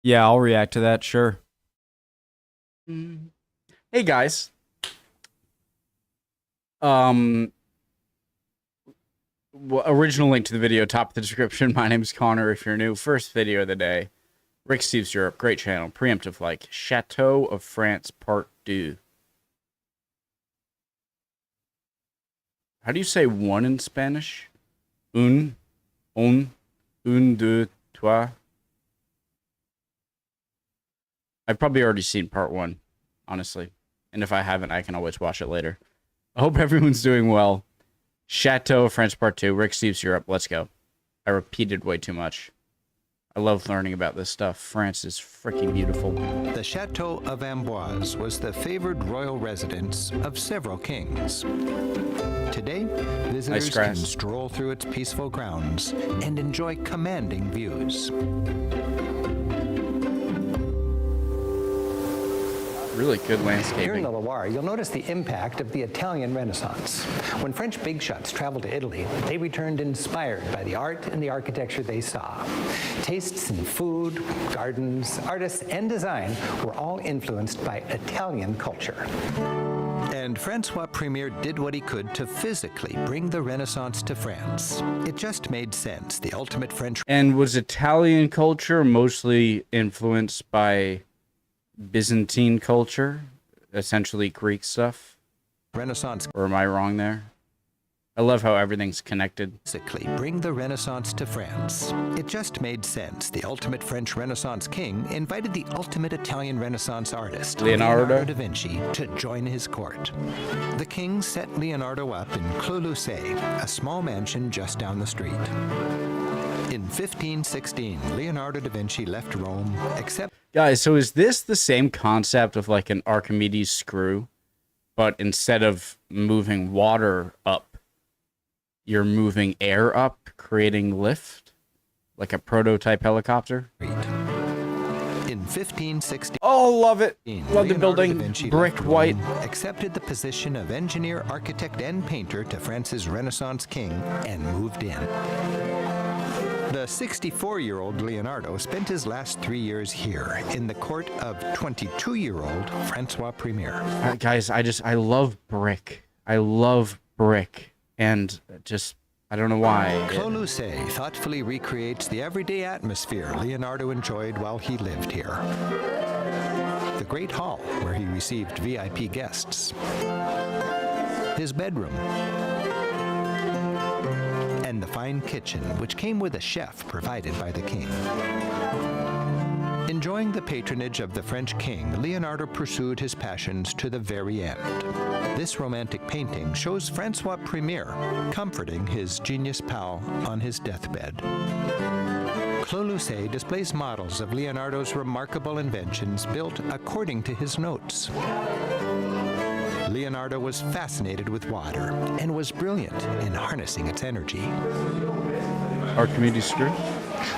Yeah, I'll react to that, sure. Hey guys. Original link to the video, top of the description. My name is Connor. If you're new, first video of the day. Rick Steve's Europe, great channel. Preemptive like. Châteaux of France, Part 2. How do you say one in Spanish? Un, deux, trois. I've probably already seen part 1, honestly. And if I haven't, I can always watch it later. I hope everyone's doing well. Châteaux of France Part 2. Rick Steve's Europe. Let's go. I repeated way too much. I love learning about this stuff. France is freaking beautiful. The Château of Amboise was the favored royal residence of several kings. Today, visitors can stroll through its peaceful grounds and enjoy commanding views. Really good landscaping. Here in the Loire, you'll notice the impact of the Italian Renaissance. When French big shots traveled to Italy, they returned inspired by the art and the architecture they saw. Tastes in food, gardens, artists, and design were all influenced by Italian culture. And Francois Premier did what he could to physically bring the Renaissance to France. It just made sense. The ultimate French... And was Italian culture mostly influenced by Byzantine culture, essentially Greek stuff? Renaissance. Or am I wrong there? I love how everything's connected. Basically, bring the Renaissance to France. It just made sense. The ultimate French Renaissance king invited the ultimate Italian Renaissance artist, Leonardo da Vinci, to join his court. The king set Leonardo up in Clos-Lucé, a small mansion just down the street. In 1516, Leonardo da Vinci left Rome, except... Guys, so is this the same concept of like an Archimedes screw, but instead of moving water up, you're moving air up, creating lift? Like a prototype helicopter? In 1516... Oh, love it! Love the building. Brick white. Accepted the position of engineer, architect, and painter to France's Renaissance king and moved in. The 64-year-old Leonardo spent his last 3 years here in the court of 22-year-old Francois Premier. Guys, I love brick. I love brick. And just, I don't know why. Clos-Lucé thoughtfully recreates the everyday atmosphere Leonardo enjoyed while he lived here. The Great Hall, where he received VIP guests. His bedroom. And the fine kitchen, which came with a chef provided by the king. Enjoying the patronage of the French king, Leonardo pursued his passions to the very end. This romantic painting shows Francois Premier comforting his genius pal on his deathbed. Clos-Lucé displays models of Leonardo's remarkable inventions built according to his notes. Leonardo was fascinated with water and was brilliant in harnessing its energy. Archimedes screw?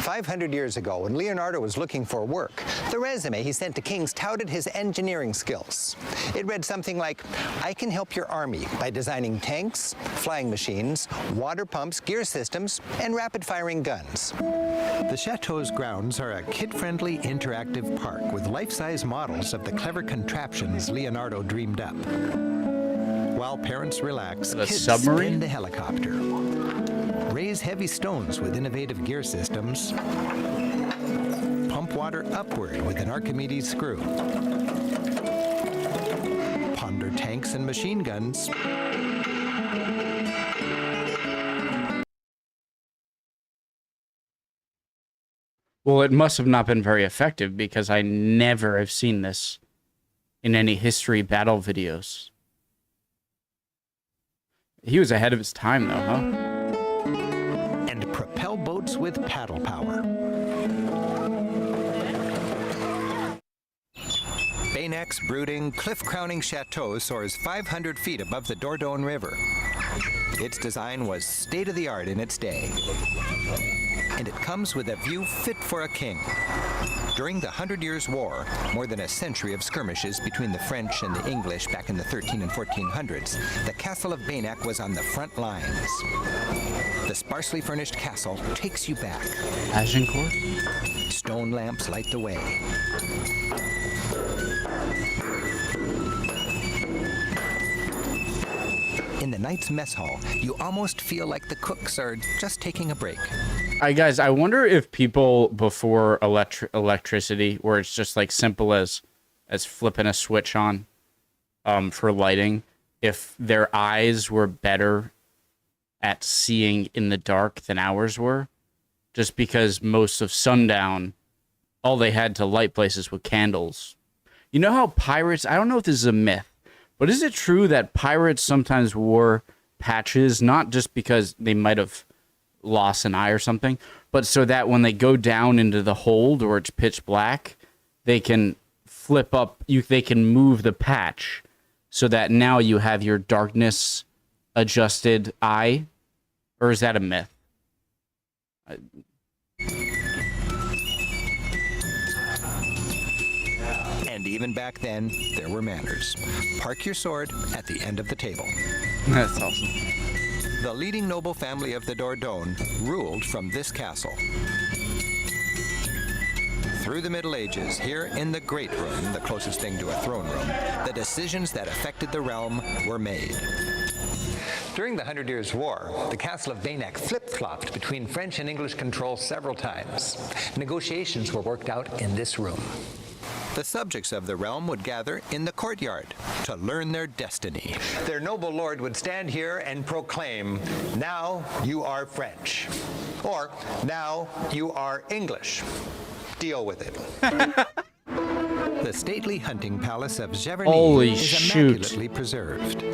500 years ago, when Leonardo was looking for work, the resume he sent to kings touted his engineering skills. It read something like, I can help your army by designing tanks, flying machines, water pumps, gear systems, and rapid-firing guns. The Château's grounds are a kid-friendly interactive park with life-size models of the clever contraptions Leonardo dreamed up. While parents relax, kids spin the helicopter, raise heavy stones with innovative gear systems, pump water upward with an Archimedes screw, ponder tanks and machine guns, Well, it must have not been very effective because I never have seen this in any history battle videos. He was ahead of his time, though, huh? And propel boats with paddle power. Baynex brooding, cliff-crowning chateau soars 500 feet above the Dordogne River. Its design was state-of-the-art in its day. And it comes with a view fit for a king. During the 100 Years' War, more than a century of skirmishes between the French and the English back in the 13 and 1400s, the Castle of Bayeux was on the front lines. The sparsely furnished castle takes you back. Agincourt? Stone lamps light the way. In the knight's mess hall, you almost feel like the cooks are just taking a break. Guys, I wonder if people before electricity, where it's just like simple as flipping a switch on for lighting, if their eyes were better at seeing in the dark than ours were, just because most of sundown, all they had to light places with candles. You know how pirates, I don't know if this is a myth, but is it true that pirates sometimes wore patches, not just because they might have lost an eye or something, but so that when they go down into the hold or it's pitch black, they can flip up, they can move the patch so that now you have your darkness adjusted eye? Or is that a myth? And even back then, there were manners. Park your sword at the end of the table. That's awesome. The leading noble family of the Dordogne ruled from this castle. Through the Middle Ages, here in the Great Room, the closest thing to a throne room, the decisions that affected the realm were made. During the 100 Years' War, the Castle of Bayeux flip-flopped between French and English control several times. Negotiations were worked out in this room. The subjects of the realm would gather in the courtyard to learn their destiny. Their noble lord would stand here and proclaim, "Now you are French," or "Now you are English. Deal with it." The stately hunting palace of Holy Giverny is shoot. immaculately preserved.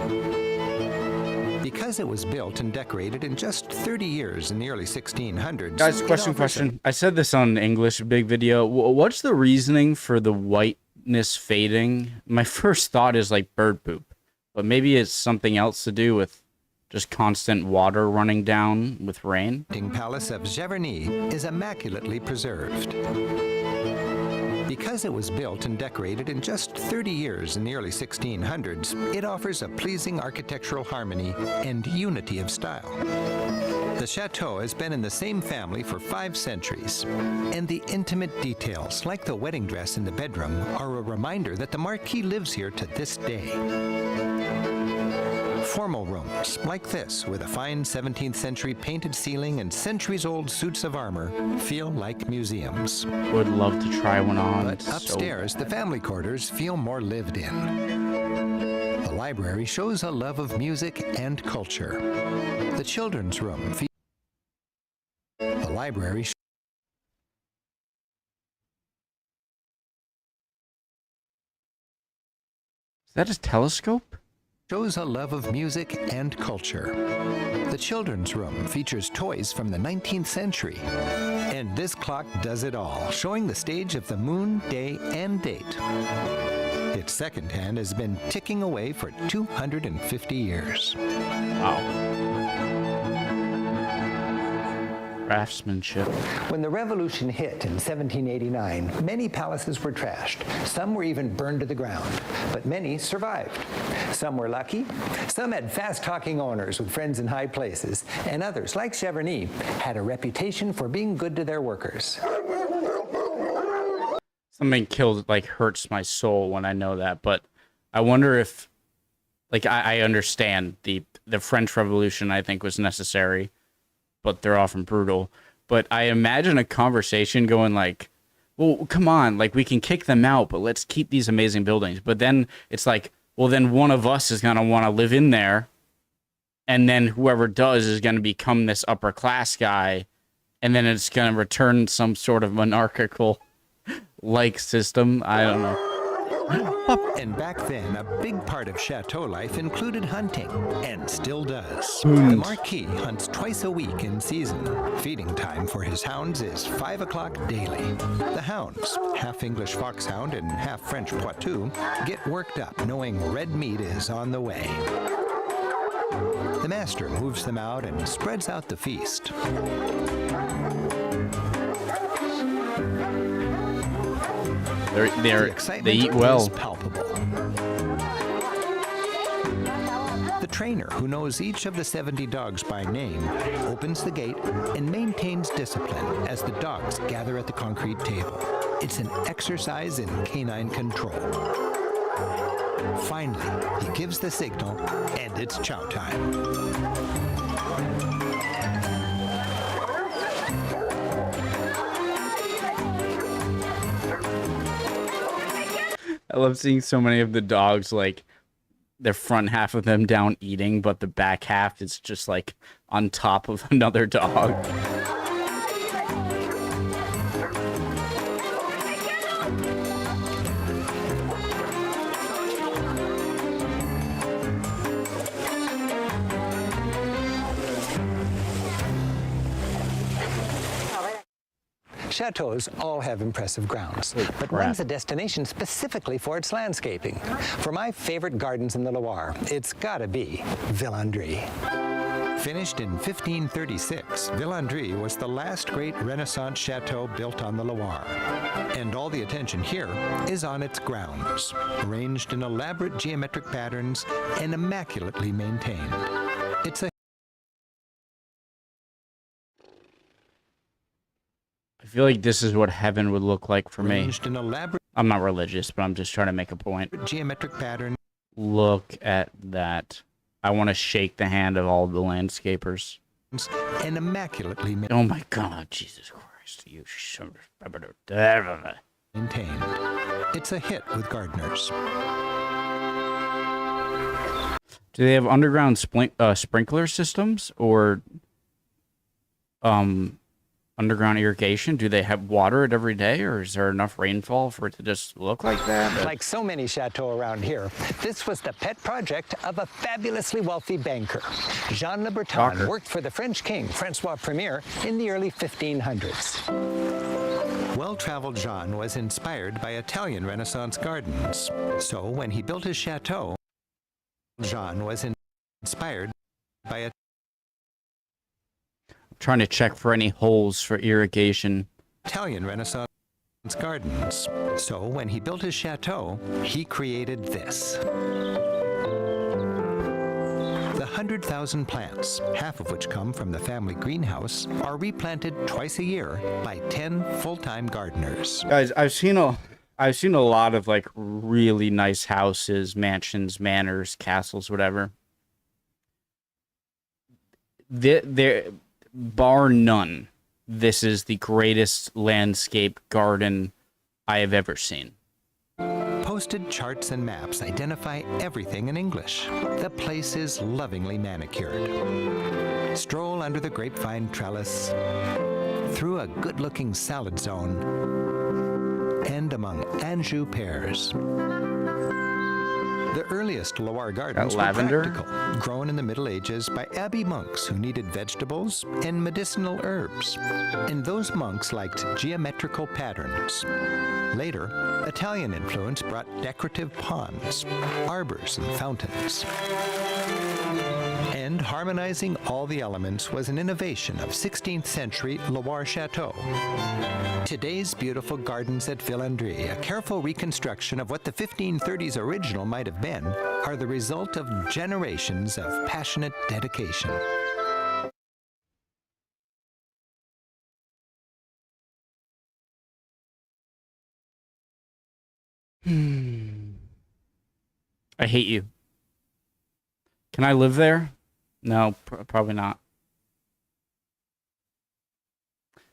Because it was built and decorated in just 30 years in the early 1600s. Guys, question. I said this on English big video. What's the reasoning for the whiteness fading? My first thought is like bird poop, but maybe it's something else to do with just constant water running down with rain. The hunting palace of Giverny is immaculately preserved. Because it was built and decorated in just 30 years in the early 1600s, it offers a pleasing architectural harmony and unity of style. The chateau has been in the same family for 5 centuries, and the intimate details, like the wedding dress in the bedroom, are a reminder that the Marquis lives here to this day. Formal rooms, like this, with a fine 17th century painted ceiling and centuries-old suits of armor, feel like museums. Would love to try one on. But upstairs, the family quarters feel more lived in. The library shows a love of music and culture. The children's room the library Is that a telescope? shows a love of music and culture. The children's room features toys from the 19th century. And this clock does it all, showing the stage of the moon, day, and date. Its second hand has been ticking away for 250 years. Wow. Craftsmanship. When the revolution hit in 1789, many palaces were trashed. Some were even burned to the ground, but many survived. Some were lucky, some had fast-talking owners with friends in high places, and others, like Giverny, had a reputation for being good to their workers. Something killed, like, hurts my soul when I know that, but I wonder if, like, I understand the French Revolution, I think, was necessary, but they're often brutal. But I imagine a conversation going like, well, come on, like, we can kick them out, but let's keep these amazing buildings. But then it's like, well, then one of us is going to want to live in there, and then whoever does is going to become this upper class guy, and then it's going to return some sort of monarchical like system. I don't know. And back then, a big part of chateau life included hunting, and still does. The Marquis hunts twice a week in season. Feeding time for his hounds is 5 o'clock daily. The hounds, half English foxhound and half French Poitou, get worked up knowing red meat is on the way. The master moves them out and spreads out the feast. They eat well. Is palpable. The trainer, who knows each of the 70 dogs by name, opens the gate and maintains discipline as the dogs gather at the concrete table. It's an exercise in canine control. Finally, he gives the signal, and it's chow time. I love seeing so many of the dogs, like, their front half of them down eating, but the back half is just, like, on top of another dog. Chateaux all have impressive grounds, but one's a destination specifically for its landscaping. For my favorite gardens in the Loire, it's gotta be Vandre. Finished in 1536, Vandre was the last great Renaissance chateau built on the Loire. And all the attention here is on its grounds, arranged in elaborate geometric patterns and immaculately maintained. It's a I feel like this is what heaven would look like for me. I'm not religious, but I'm just trying to make a point. Geometric pattern. Look at that. I want to shake the hand of all the landscapers. And immaculately oh my God, Jesus Christ. You maintained. It's a hit with gardeners. Do they have underground sprinkler systems or underground irrigation? Do they have water it every day, or is there enough rainfall for it to just look like that? Like so many chateaux around here, this was the pet project of a fabulously wealthy banker. Jean Le Breton worked for the French king, Francois Premier, in the early 1500s. Well-traveled Jean was inspired by Italian Renaissance gardens. So when he built his chateau, Jean was inspired by a trying to check for any holes for irrigation. Italian Renaissance gardens. So when he built his chateau, he created this. The 100,000 plants, half of which come from the family greenhouse, are replanted twice a year by 10 full-time gardeners. Guys, I've seen a lot of like really nice houses, mansions, manors, castles, whatever. They're bar none, this is the greatest landscape garden I have ever seen. Posted charts and maps identify everything in English. The place is lovingly manicured. Stroll under the grapevine trellis, through a good-looking salad zone, and among Anjou pears. The earliest Loire gardens were practical, grown in the Middle Ages by abbey monks who needed vegetables and medicinal herbs. And those monks liked geometrical patterns. Later, Italian influence brought decorative ponds, arbors, and fountains. And harmonizing all the elements was an innovation of 16th century Loire Chateau. Today's beautiful gardens at Vandre, a careful reconstruction of what the 1530s original might have been, are the result of generations of passionate dedication. I hate you. Can I live there? No, probably not.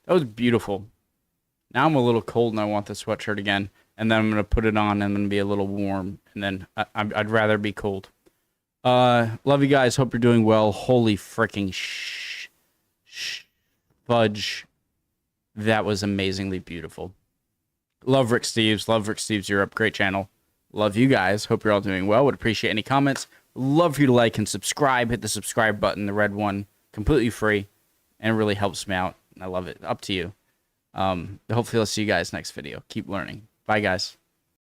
That was beautiful. Now I'm a little cold and I want the sweatshirt again. And then I'm going to put it on and then be a little warm. And then I'd rather be cold. Love you guys. Hope you're doing well. Holy freaking fudge. That was amazingly beautiful. Love Rick Steves. Love Rick Steves Europe. Great channel. Love you guys. Hope you're all doing well. Would appreciate any comments. Love for you to like and subscribe. Hit the subscribe button, the red one. Completely free. And it really helps me out. I love it. Up to you. Hopefully I'll see you guys next video. Keep learning. Bye, guys.